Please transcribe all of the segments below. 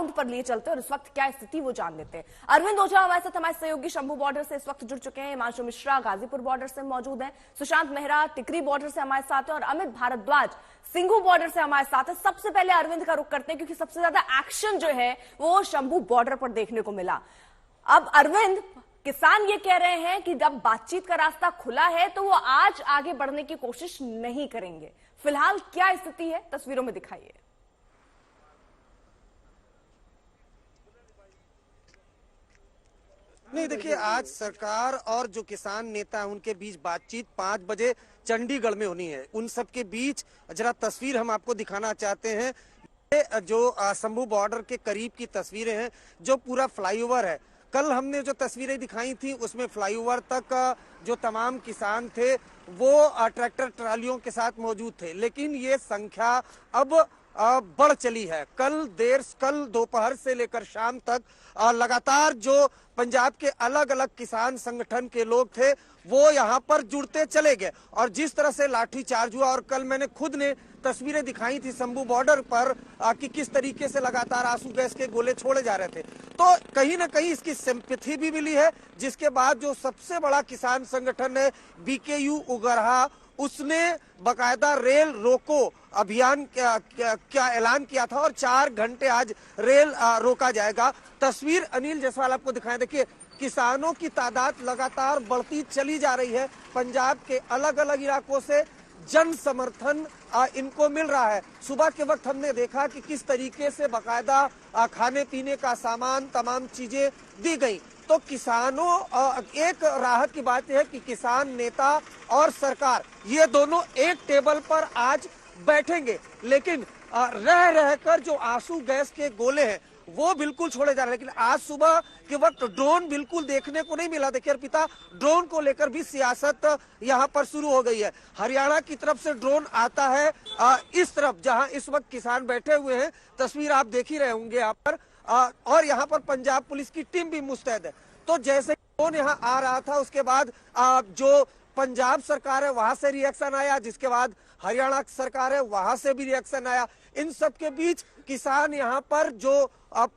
Ground पर लिए चलते और इस वक्त क्या स्थिति वो जान लेते हैं। अरविंद ओझा हमारे साथ, हमारे सहयोगी शंभू बॉर्डर से इस वक्त जुड़ चुके हैं, हिमांशु मिश्रा गाजीपुर बॉर्डर से मौजूद है, सुशांत मेहरा टिकरी बॉर्डर से हमारे साथ है और अमित भारद्वाज सिंघू बॉर्डर से हमारे साथ है। सबसे पहले अरविंद का रुख करते हैं क्योंकि सबसे ज्यादा एक्शन जो है वो शंभू बॉर्डर पर देखने को मिला। अब अरविंद, किसान ये कह रहे हैं कि जब बातचीत का रास्ता खुला है तो वो आज आगे बढ़ने की कोशिश नहीं करेंगे। फिलहाल क्या स्थिति है, तस्वीरों में दिखाइए। नहीं, देखिए, आज सरकार और जो किसान नेता है उनके बीच बातचीत 5 बजे चंडीगढ़ में होनी है। उन सब के बीच जरा तस्वीर हम आपको दिखाना चाहते हैं। ये जो शंभू बॉर्डर के करीब की तस्वीरें हैं, जो पूरा फ्लाईओवर है। कल हमने जो तस्वीरें दिखाई थी उसमें फ्लाईओवर तक जो तमाम किसान थे वो ट्रैक्टर ट्रालियों के साथ मौजूद थे, लेकिन ये संख्या अब बढ़ चली है। कल दोपहर से लेकर शाम तक लगातार जो पंजाब के अलग अलग किसान संगठन के लोग थे वो यहाँ पर जुड़ते चले गए और जिस तरह से लाठीचार्ज हुआ, और कल मैंने खुद ने तस्वीरें दिखाई थी शंभू बॉर्डर पर कि किस तरीके से लगातार आंसू गैस के गोले छोड़े जा रहे थे, तो कहीं ना कहीं इसकी सिंपैथी भी मिली है। जिसके बाद जो सबसे बड़ा किसान संगठन है बीकेयू उगरहा, उसने बकायदा रेल रोको अभियान क्या ऐलान किया था और 4 घंटे आज रेल रोका जाएगा। तस्वीर अनिल जायसवाल आपको दिखाएं। देखिए, किसानों की तादाद लगातार बढ़ती चली जा रही है। पंजाब के अलग अलग इलाकों से जन समर्थन इनको मिल रहा है। सुबह के वक्त हमने देखा कि किस तरीके से बकायदा खाने पीने का सामान, तमाम चीजें दी गई। तो किसानों, एक राहत की बात है कि किसान नेता और सरकार ये दोनों एक टेबल पर आज बैठेंगे, लेकिन रह रहकर जो आंसू गैस के गोले हैं वो बिल्कुल छोड़े जा रहे हैं। लेकिन आज सुबह के वक्त ड्रोन बिल्कुल देखने को नहीं मिला। देखिए अर्पिता, ड्रोन को लेकर भी सियासत यहाँ पर शुरू हो गई है। हरियाणा की तरफ से ड्रोन आता है इस तरफ जहाँ इस वक्त किसान बैठे हुए हैं, तस्वीर आप देख ही रहे होंगे यहाँ पर, और यहाँ पर पंजाब पुलिस की टीम भी मुस्तैद है। तो जैसे ड्रोन यहाँ आ रहा था उसके बाद जो पंजाब सरकार है वहां से रिएक्शन आया, जिसके बाद हरियाणा सरकार है वहां से भी रिएक्शन आया। इन सब के बीच किसान यहाँ पर जो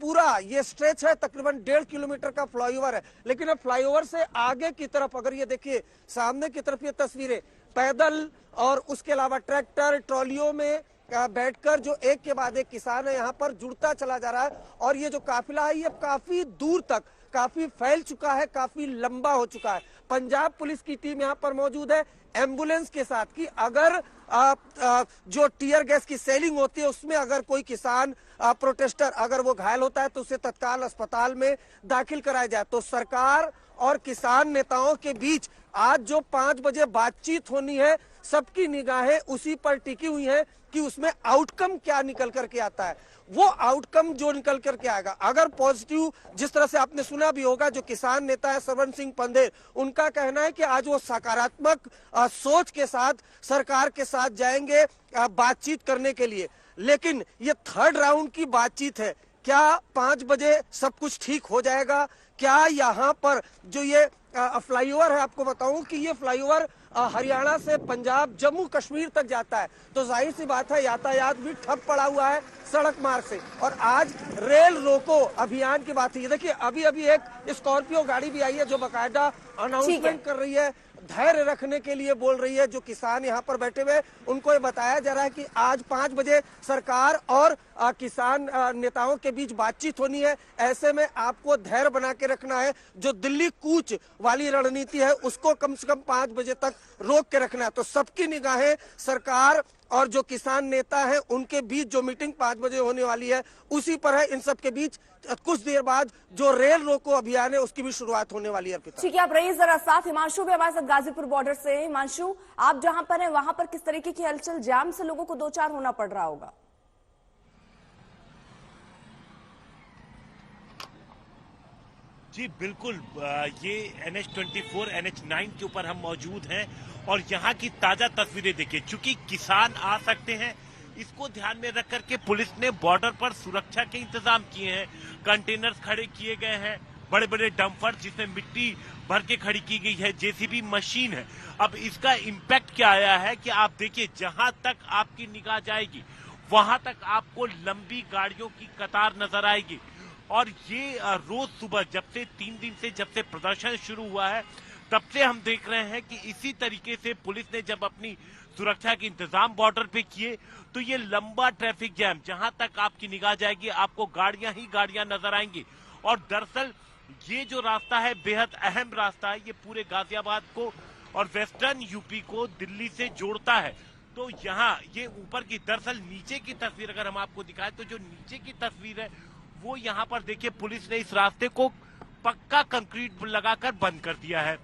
पूरा ये स्ट्रेच है तकरीबन 1.5 किलोमीटर का फ्लाईओवर है, लेकिन अब फ्लाईओवर से आगे की तरफ अगर ये देखिए सामने की तरफ ये तस्वीरें, पैदल और उसके अलावा ट्रैक्टर ट्रॉलियों में बैठकर जो एक के बाद एक किसान है यहाँ पर जुड़ता चला जा रहा है। और ये जो काफिला है ये काफी दूर तक काफी फैल चुका है, काफी लंबा हो चुका है। पंजाब पुलिस की टीम यहाँ पर मौजूद है एम्बुलेंस के साथ कि अगर जो टीयर गैस की सेलिंग होती है उसमें अगर कोई किसान प्रोटेस्टर अगर वो घायल होता है तो उसे तत्काल अस्पताल में दाखिल कराया जाए। तो सरकार और किसान नेताओं के बीच आज जो 5 बजे बातचीत होनी है, सबकी निगाहें उसी पर टिकी हुई हैं कि उसमें आउटकम क्या निकल करके आता है। वो आउटकम जो निकल करके आएगा, अगर पॉजिटिव, जिस तरह से आपने सुना भी होगा, जो किसान नेता है सरवण सिंह पंधेर, उनका कहना है कि आज वो सकारात्मक सोच के साथ सरकार के साथ जाएंगे बातचीत करने के लिए। लेकिन ये 3rd राउंड की बातचीत है, क्या 5 बजे सब कुछ ठीक हो जाएगा? क्या यहाँ पर जो ये फ्लाईओवर है, आपको बताऊं कि ये फ्लाईओवर हरियाणा से पंजाब जम्मू कश्मीर तक जाता है, तो जाहिर सी बात है यातायात भी ठप पड़ा हुआ है सड़क मार्ग से। और आज रेल रोको अभियान की बात है। देखिए अभी एक स्कॉर्पियो गाड़ी भी आई है जो बाकायदा अनाउंसमेंट कर रही है, धैर्य रखने के लिए बोल रही है। जो किसान यहाँ पर बैठे हुए उनको ये बताया जा रहा है कि आज 5 बजे सरकार और किसान नेताओं के बीच बातचीत होनी है। ऐसे में आपको धैर्य बना के रखना है। जो दिल्ली कूच वाली रणनीति है उसको कम से कम 5 बजे तक रोक के रखना है। तो सबकी निगाहें सरकार और जो किसान नेता है उनके बीच जो मीटिंग 5 बजे होने वाली है उसी पर है। इन सब के बीच कुछ देर बाद जो रेल रोको अभियान है उसकी भी शुरुआत होने वाली है। ठीक है, आप रहिए जरा साथ। हिमांशु भी हमारे साथ गाजीपुर बॉर्डर से। हिमांशु, आप जहां पर हैं वहां पर किस तरीके की हलचल, जाम से लोगों को 2-4 होना पड़ रहा होगा? जी बिल्कुल, ये NH24 NH9 के ऊपर हम मौजूद हैं और यहाँ की ताजा तस्वीरें देखिए। चूंकि किसान आ सकते हैं, इसको ध्यान में रख करके पुलिस ने बॉर्डर पर सुरक्षा के इंतजाम किए हैं। कंटेनर्स खड़े किए गए हैं, बड़े बड़े डंपर जिसमें मिट्टी भर के खड़ी की गई है, जेसीबी मशीन है। अब इसका इम्पैक्ट क्या आया है कि आप देखिए, जहां तक आपकी निगाह जाएगी वहां तक आपको लंबी गाड़ियों की कतार नजर आएगी। और ये रोज सुबह जब से 3 दिन से जब से प्रदर्शन शुरू हुआ है तब से हम देख रहे हैं कि इसी तरीके से पुलिस ने जब अपनी सुरक्षा के इंतजाम बॉर्डर पे किए तो ये लंबा ट्रैफिक जैम, जहां तक आपकी निगाह जाएगी आपको गाड़ियां ही गाड़ियां नजर आएंगी। और दरअसल ये जो रास्ता है बेहद अहम रास्ता है, ये पूरे गाजियाबाद को और वेस्टर्न यूपी को दिल्ली से जोड़ता है। तो यहाँ ये ऊपर की, दरअसल नीचे की तस्वीर अगर हम आपको दिखाएं तो जो नीचे की तस्वीर है वो यहाँ पर देखिए पुलिस ने इस रास्ते को पक्का कंक्रीट लगाकर बंद कर दिया है।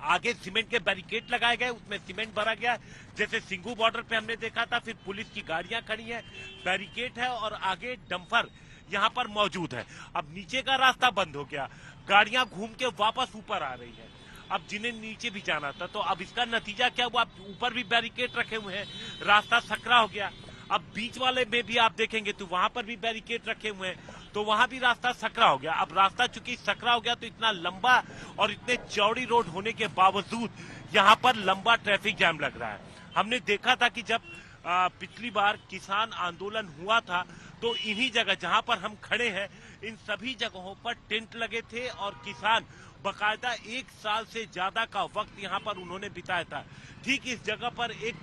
आगे सीमेंट के बैरिकेड लगाए गए, उसमें सीमेंट भरा गया, जैसे सिंघू बॉर्डर पे हमने देखा था। फिर पुलिस की गाड़ियां खड़ी हैं, बैरिकेड है और आगे डंपर यहाँ पर मौजूद है। अब नीचे का रास्ता बंद हो गया, गाड़ियां घूम के वापस ऊपर आ रही है। अब जिन्हें नीचे भी जाना था तो अब इसका नतीजा क्या हुआ, ऊपर भी बैरिकेड रखे हुए हैं, रास्ता सकरा हो गया। अब बीच वाले में भी आप देखेंगे तो वहां पर भी बैरिकेड रखे हुए हैं, तो वहां भी रास्ता सकरा हो गया। अब रास्ता चूंकि सकरा हो गया तो इतना लंबा और इतने चौड़ी रोड होने के बावजूद यहाँ पर लंबा ट्रैफिक जैम लग रहा है। हमने देखा था कि जब पिछली बार किसान आंदोलन हुआ था तो इन्हीं जगह जहां पर हम खड़े हैं इन सभी जगहों पर टेंट लगे थे और किसान बकायदा 1 साल से ज्यादा का वक्त यहाँ पर उन्होंने बिताया था। ठीक इस जगह पर एक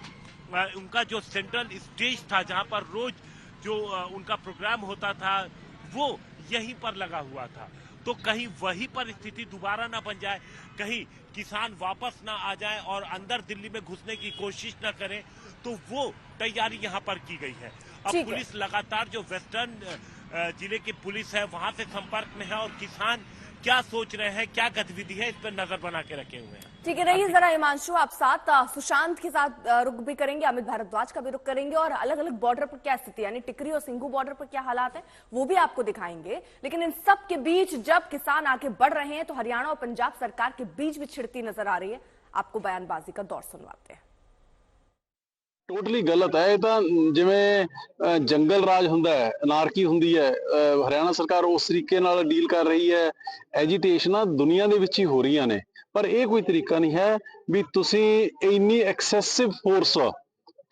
उनका जो सेंट्रल स्टेज था जहां पर रोज जो उनका प्रोग्राम होता था वो यहीं पर लगा हुआ था। तो कहीं वही परिस्थिति दोबारा ना बन जाए, कहीं किसान वापस ना आ जाए और अंदर दिल्ली में घुसने की कोशिश ना करें, तो वो तैयारी यहाँ पर की गई है। अब पुलिस लगातार जो वेस्टर्न जिले की पुलिस है वहां से संपर्क में है और किसान क्या सोच रहे हैं, क्या गतिविधि है, इस पर नजर बना के रखे हुए हैं। ठीक है, रहिए जरा हिमांशु आप साथ सुशांत के साथ रुक भी करेंगे, अमित भारद्वाज का भी रुक करेंगे और अलग अलग बॉर्डर पर क्या स्थिति यानी टिकरी और सिंघू बॉर्डर पर क्या हालात है वो भी आपको दिखाएंगे। लेकिन इन सब के बीच जब किसान आगे बढ़ रहे हैं तो हरियाणा और पंजाब सरकार के बीच भी छिड़ती नजर आ रही है। आपको बयानबाजी का दौर सुनवाते हैं। टोटली गलत है। जिवें जंगल राज हुंदा है, अनारकी हुंदी है, हरियाणा सरकार उस तरीके नाल डील कर रही है। एजिटेशनां दुनिया दे विच ही हो रही ने, पर यह कोई तरीका नहीं है भी तुसी इन्नी एक्सैसिव फोर्स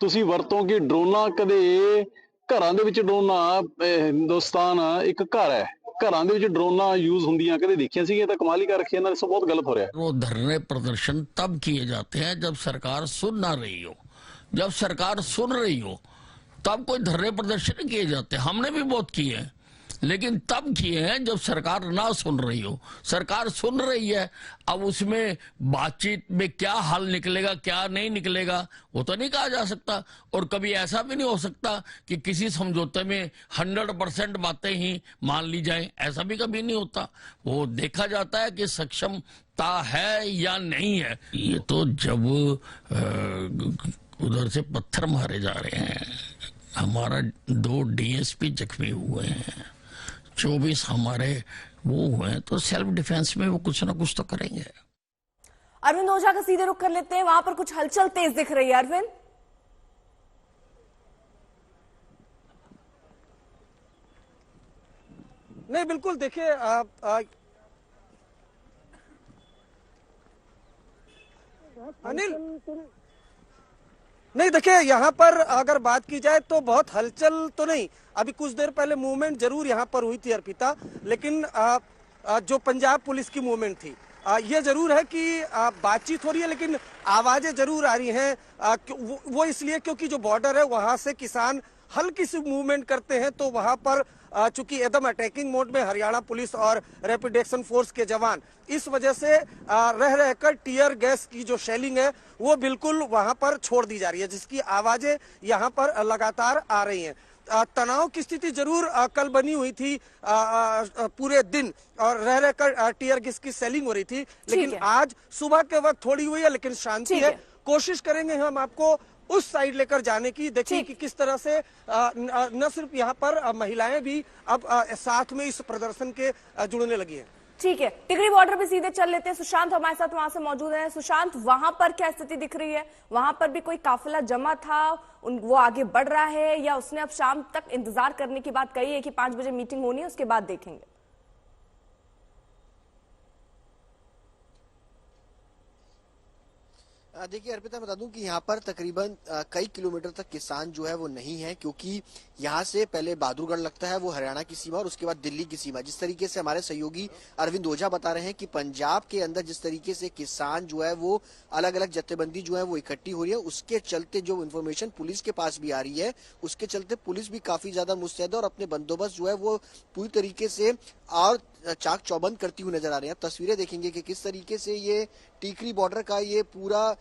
तुसी वरतोगे। ड्रोना कदे घरां दे विच ड्रोना हिंदुस्तान एक घर है, घरां दे विच ड्रोना यूज हुंदियां कदे देखियां सी? तां कमाल ही कर रखी है, इन्हां ने बहुत गलत हो रहा है। वो धरने प्रदर्शन तब किए जाते हैं जब सरकार सुन ना रही हो। जब सरकार सुन रही हो तब कोई धरने प्रदर्शन किए जाते। हमने भी बहुत किए हैं, लेकिन तब किए हैं जब सरकार ना सुन रही हो। सरकार सुन रही है, अब उसमें बातचीत में क्या हल निकलेगा क्या नहीं निकलेगा वो तो नहीं कहा जा सकता। और कभी ऐसा भी नहीं हो सकता कि किसी समझौते में 100% बातें ही मान ली जाए, ऐसा भी कभी नहीं होता। वो देखा जाता है कि सक्षमता है या नहीं है। ये तो जब उधर से पत्थर मारे जा रहे हैं, हमारा 2 डीएसपी जख्मी हुए हैं, 24 हमारे वो हुए हैं, तो सेल्फ डिफेंस में वो कुछ ना कुछ तो करेंगे। अरविंद ओझा का सीधे रुख कर लेते हैं, वहां पर कुछ हलचल तेज दिख रही है। अरविंद, नहीं बिल्कुल, देखिए अनिल, नहीं देखिए यहाँ पर अगर बात की जाए तो बहुत हलचल तो नहीं। अभी कुछ देर पहले मूवमेंट जरूर यहाँ पर हुई थी अर्पिता, लेकिन जो पंजाब पुलिस की मूवमेंट थी ये जरूर है कि बातचीत हो रही है, लेकिन आवाजें जरूर आ रही हैं। वो इसलिए क्योंकि जो बॉर्डर है वहां से किसान हल्की सी मूवमेंट करते हैं तो वहां पर चूंकि एकदम अटैकिंग मोड में हरियाणा पुलिस और रैपिड एक्शन फोर्स के जवान, इस वजह से रह रहकर टीयर गैस की जो शेलिंग है वो बिल्कुल वहां पर छोड़ दी जा रही है, जिसकी आवाजें यहां पर लगातार आ रही हैं। तनाव की स्थिति जरूर कल बनी हुई थी पूरे दिन और रह रहकर टीयर गैस की सेलिंग हो रही थी, लेकिन आज सुबह के वक्त थोड़ी हुई है, लेकिन शांति है। कोशिश करेंगे हम आपको उस साइड लेकर जाने की। देखिए कि किस तरह से न सिर्फ यहाँ पर महिलाएं भी अब साथ में इस प्रदर्शन के जुड़ने लगी हैं। ठीक है, टिकरी बॉर्डर पे सीधे चल लेते हैं। सुशांत हमारे साथ वहां से मौजूद है। सुशांत, वहां पर क्या स्थिति दिख रही है? वहां पर भी कोई काफिला जमा था, वो आगे बढ़ रहा है या उसने अब शाम तक इंतजार करने की बात कही है कि 5 बजे मीटिंग होनी है उसके बाद देखेंगे? देखिए अर्पिता, बता दूं कि यहाँ पर तकरीबन कई किलोमीटर तक किसान जो है वो नहीं है, क्योंकि यहाँ से पहले बहादुरगढ़ लगता है, वो हरियाणा की सीमा, और उसके बाद दिल्ली की सीमा। जिस तरीके से हमारे सहयोगी अरविंद ओझा बता रहे हैं कि पंजाब के अंदर जिस तरीके से किसान जो है वो अलग अलग जत्थेबंदी जो है वो इकट्ठी हो रही है, उसके चलते जो इन्फॉर्मेशन पुलिस के पास भी आ रही है, उसके चलते पुलिस भी काफी ज्यादा मुस्तैद है और अपने बंदोबस्त जो है वो पूरी तरीके से और चाक चौबंद करती हुई नजर आ रही है। तस्वीरें देखेंगे कि किस तरीके से ये टीकरी बॉर्डर का ये पूरा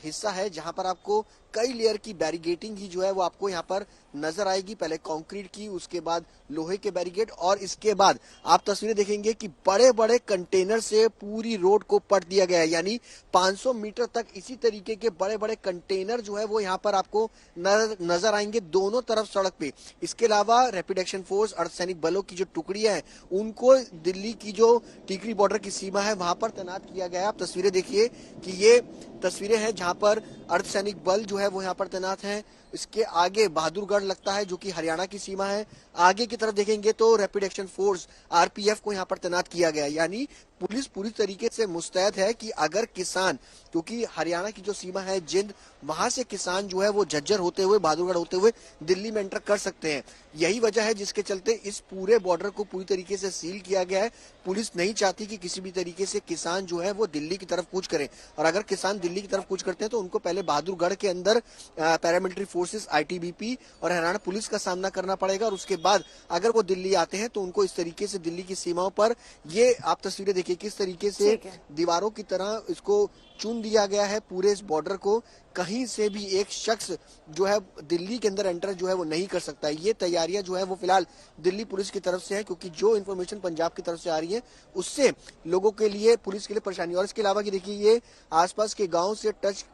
हिस्सा है, जहां पर आपको कई लेयर की बैरिगेटिंग ही जो है वो आपको यहाँ पर नजर आएगी। पहले कंक्रीट की, उसके बाद लोहे के बैरिगेड, और इसके बाद आप तस्वीरें देखेंगे कि बड़े बड़े कंटेनर से पूरी रोड को पट दिया गया है, यानी 500 मीटर तक इसी तरीके के बड़े बड़े कंटेनर जो है वो यहाँ पर आपको नजर आएंगे दोनों तरफ सड़क पे। इसके अलावा रैपिड एक्शन फोर्स, अर्धसैनिक बलों की जो टुकड़ियां हैं, उनको दिल्ली की जो टीकरी बॉर्डर की सीमा है वहां पर तैनात किया गया है। आप तस्वीरें देखिए कि ये तस्वीरें हैं जहां पर अर्धसैनिक बल जो है वो यहाँ पर तैनात हैं। इसके आगे बहादुरगढ़ लगता है जो कि हरियाणा की सीमा है। आगे की तरफ देखेंगे तो रैपिड एक्शन फोर्स आरपीएफ को यहाँ पर तैनात किया गया, यानी पुलिस पूरी तरीके से मुस्तैद है कि अगर किसान, क्योंकि हरियाणा की जो सीमा है जिंद, वहां से किसान जो है वो झज्जर होते हुए, बहादुरगढ़ होते हुए दिल्ली में एंटर कर सकते हैं। यही वजह है जिसके चलते इस पूरे बॉर्डर को पूरी तरीके से सील किया गया है। पुलिस नहीं चाहती कि किसी भी तरीके से किसान जो है वो दिल्ली की तरफ कूच करें, और अगर किसान दिल्ली की तरफ कूच करते हैं तो उनको पहले बहादुरगढ़ के अंदर पैरामिलिट्री फोर्सेस, आईटीबीपी और हरियाणा पुलिस का सामना करना पड़ेगा, और उसके बाद अगर वो दिल्ली आते हैं तो उनको इस तरीके से दिल्ली की सीमाओं पर, ये आप तस्वीरें देखिए किस तरीके से दीवारों की तरह इसको चुन दिया गया है पूरे इस बॉर्डर को। कहीं से भी एक शख्स जो है दिल्ली के अंदर एंटर जो है वो नहीं कर सकता है। ये तैयारियां जो है वो फिलहाल दिल्ली पुलिस की तरफ से है, क्योंकि जो इन्फॉर्मेशन पंजाब की तरफ से आ रही है उससे लोगों के लिए, पुलिस के लिए परेशानी। और इसके अलावा कि देखिए ये आसपास के गांव से टच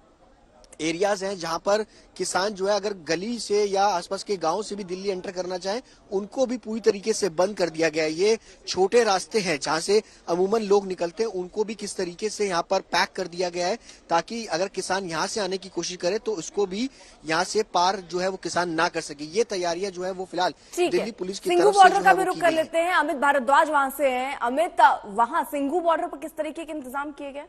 एरियाज हैं जहां पर किसान जो है अगर गली से या आसपास के गांव से भी दिल्ली एंटर करना चाहें, उनको भी पूरी तरीके से बंद कर दिया गया है। ये छोटे रास्ते हैं जहां से अमूमन लोग निकलते हैं, उनको भी किस तरीके से यहां पर पैक कर दिया गया है, ताकि अगर किसान यहां से आने की कोशिश करे तो उसको भी यहां से पार जो है वो किसान ना कर सके। ये तैयारियां जो है वो फिलहाल दिल्ली पुलिस की तरफ से बॉर्डर का भी रुख कर लेते हैं। अमित भारद्वाज वहां से हैं। अमित, वहां सिंघू बॉर्डर पर किस तरीके के इंतजाम किए गए?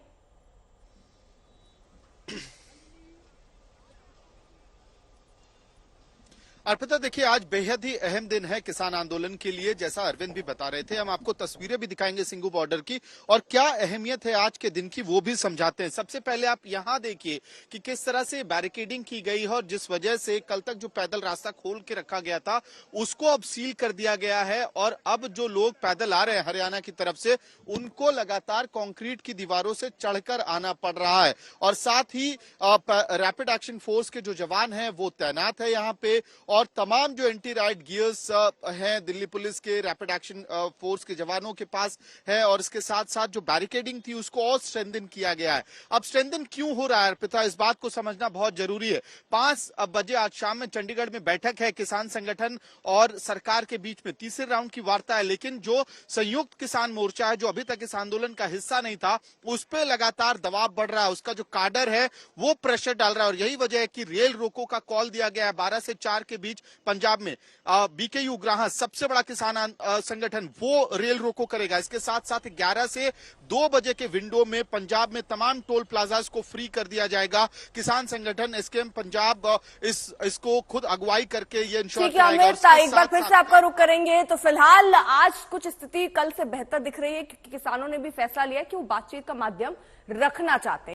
अर्पिता, देखिए आज बेहद ही अहम दिन है किसान आंदोलन के लिए, जैसा अरविंद भी बता रहे थे। हम आपको तस्वीरें भी दिखाएंगे सिंघू बॉर्डर की, और क्या अहमियत है आज के दिन की वो भी समझाते हैं। सबसे पहले आप यहाँ देखिए कि किस तरह से बैरिकेडिंग की गई है, और जिस वजह से कल तक जो पैदल रास्ता खोल के रखा गया था उसको अब सील कर दिया गया है, और अब जो लोग पैदल आ रहे हैं हरियाणा की तरफ से, उनको लगातार कंक्रीट की दीवारों से चढ़कर आना पड़ रहा है। और साथ ही रैपिड एक्शन फोर्स के जो जवान हैं वो तैनात है यहाँ पे, और तमाम जो एंटी राइट गियर्स हैं दिल्ली पुलिस के, रैपिड एक्शन फोर्स के जवानों के पास है, और इसके साथ साथ जो बैरिकेडिंग थी उसको और स्ट्रेंथन किया गया है। अब स्ट्रेंथन क्यों हो रहा है अर्पिता, इस बात को समझना बहुत जरूरी है। 5 बजे आज शाम में चंडीगढ़ में बैठक है किसान संगठन और सरकार के बीच में, तीसरे राउंड की वार्ता है, लेकिन जो संयुक्त किसान मोर्चा है जो अभी तक इस आंदोलन का हिस्सा नहीं था, उस पर लगातार दबाव बढ़ रहा है। उसका जो काडर है वो प्रेशर डाल रहा है, और यही वजह है कि रेल रोको का कॉल दिया गया है 12 से 4 के बीच पंजाब में। बीकेयू उग्राहा सबसे बड़ा किसान संगठन, वो रेल रोको करेगा। इसके साथ साथ 11 से 2 बजे के विंडो में पंजाब में तमाम टोल प्लाजास को फ्री कर दिया जाएगा। किसान संगठन एसकेएम पंजाब इसको खुद अगुवाई करके ये इंश्योर कराएगा। एक बार फिर से आपका रुख करेंगे। तो फिलहाल आज कुछ स्थिति कल से बेहतर दिख रही है, क्योंकि किसानों ने भी फैसला लिया कि वो बातचीत का माध्यम रखना चाहते हैं।